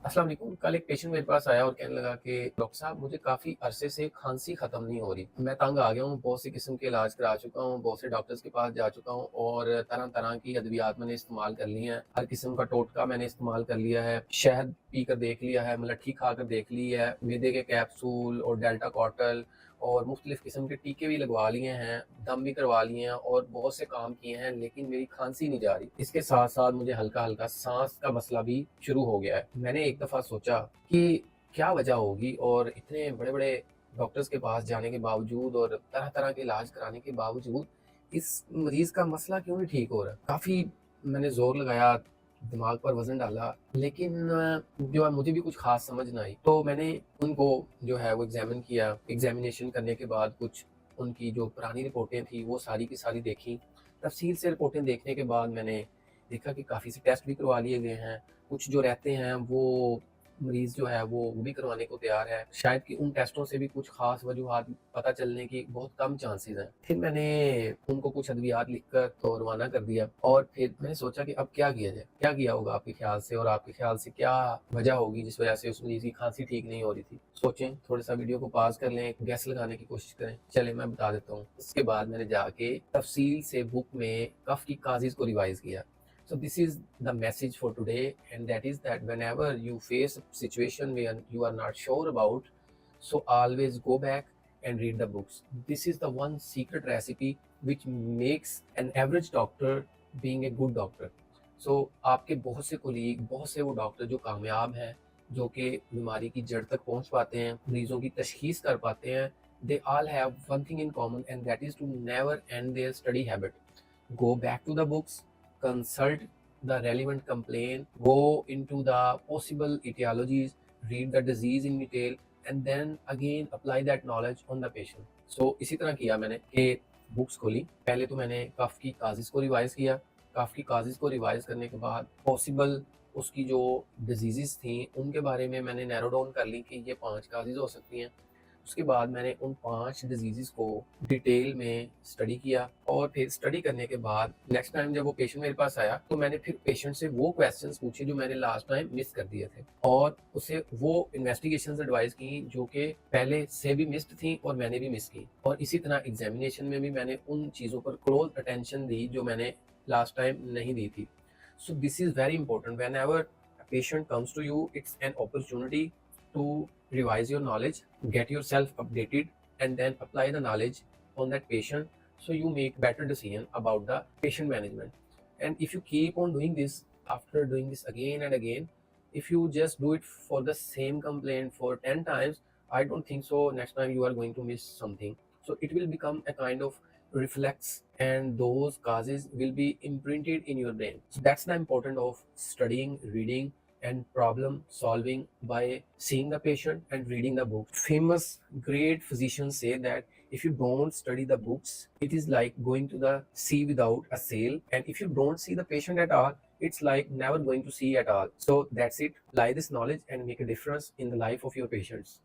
अस्सलाम वालेकुम। कल एक पेशेंट मेरे पास आया और कहने लगा कि डॉक्टर साहब मुझे काफ़ी अरसे से खांसी ख़त्म नहीं हो रही। मैं तंग आ गया हूँ, बहुत सी किस्म के इलाज करा चुका हूँ, बहुत से डॉक्टर्स के पास जा चुका हूँ और तरह-तरह की अद्वियात मैंने इस्तेमाल कर ली हैं। हर किस्म का टोटका मैंने इस्तेमाल कर लिया है, शहद पी कर देख लिया है, मलट्ठी खा कर देख ली है, मैदे के कैप्सूल और डेल्टा कॉटल और मुख्तलिफ़ किस्म के टीके भी लगवा लिए हैं, दम भी करवा लिए हैं और बहुत से काम किए हैं, लेकिन मेरी खांसी नहीं जा रही। इसके साथ-साथ मुझे हल्का-हल्का साँस का मसला भी शुरू हो गया है। मैंने एक दफ़ा सोचा कि क्या वजह होगी और इतने बड़े-बड़े डॉक्टर्स के पास जाने के बावजूद और तरह-तरह के इलाज कराने के बावजूद इस मरीज़ का मसला क्यों नहीं ठीक हो रहा? काफ़ी मैंने ज़ोर लगाया, दिमाग पर वज़न डाला, लेकिन जो है मुझे भी कुछ ख़ास समझ ना आई। तो मैंने उनको जो है वो एग्ज़ामिन किया। एग्ज़ामिनेशन करने के बाद कुछ उनकी जो पुरानी रिपोर्टें थी वो सारी की सारी देखी। तफ़सील से रिपोर्टें देखने के बाद मैंने देखा कि काफ़ी से टेस्ट भी करवा लिए गए हैं। कुछ जो रहते हैं वो मरीज़ जो है वो भी करवाने को तैयार है। शायद कि उन टेस्टों से भी कुछ ख़ास वजूहात पता चलने की बहुत कम चांसेज़ हैं। फिर मैंने उनको कुछ अद्वियात लिखकर तो रवाना कर दिया और फिर मैंने सोचा कि अब क्या किया जाए? क्या किया होगा आपके ख़्याल से और आपके ख़्याल से क्या वजह होगी जिस वजह से उस मरीज़ की खाँसी ठीक नहीं हो रही थी? सोचें, थोड़ा-सा वीडियो को पॉज़ कर लें, गेस लगाने की कोशिश करें। चलें मैं बता देता हूँ। उसके बाद मैंने जाके तफ़सील से बुक में कफ़ की काज़िज़ को रिवाइज़ किया। So this is the message for today, and that is that whenever you face a situation where you are not sure about, so always go back and read the books. This is the one secret recipe which makes an average doctor being a good doctor. So आपके बहुत से colleague, बहुत से वो doctor जो कामयाब हैं, जो कि बीमारी की जड़ तक पहुंच पाते हैं, मरीजों की तशखीस कर पाते हैं, they all have one thing in common, and that is to never end their study habit. Go back to the books, consult the relevant complaint, go into the possible etiologies, read the disease in detail, and then again apply that knowledge on the patient. So इसी तरह किया मैंने कि books खोली। पहले तो मैंने कफ की काजिज़ को रिवाइज़ किया। कफ की काजिज़ को रिवाइज़ करने के बाद पॉसिबल उसकी जो डिजीज़ेज़ थी उनके बारे में मैंने नैरो डाउन कर ली कि ये 5 काजिज़ हो सकती हैं। उसके बाद मैंने उन 5 डिजीज़ेज़ को डिटेल में स्टडी किया और फिर स्टडी करने के बाद नेक्स्ट टाइम जब वो पेशेंट मेरे पास आया, तो मैंने फिर पेशेंट से वो क्वेश्चंस पूछे जो मैंने लास्ट टाइम मिस कर दिए थे और उसे वो इन्वेस्टिगेशंस एडवाइस की जो कि पहले से भी मिस्ड थी और मैंने भी मिस की। और इसी तरह एग्ज़ामिनेशन में भी मैंने उन चीज़ों पर क्लोज़ अटेंशन दी जो मैंने लास्ट टाइम नहीं दी थी। So this is very important. Whenever a patient comes to you, it's an opportunity to revise your knowledge, get yourself updated, and then apply the knowledge on that patient so you make better decision about the patient management. And if you keep on doing this, after doing this again and again, if you just do it for the same complaint for 10 times, I don't think so next time you are going to miss something. So it will become a kind of reflex, and those causes will be imprinted in your brain. So that's the importance of studying, reading, and problem solving by seeing the patient and reading the book. Famous great physicians say that if you don't study the books, it is like going to the sea without a sail, and if you don't see the patient at all, it's like never going to see at all. So that's it. Apply this knowledge and make a difference in the life of your patients.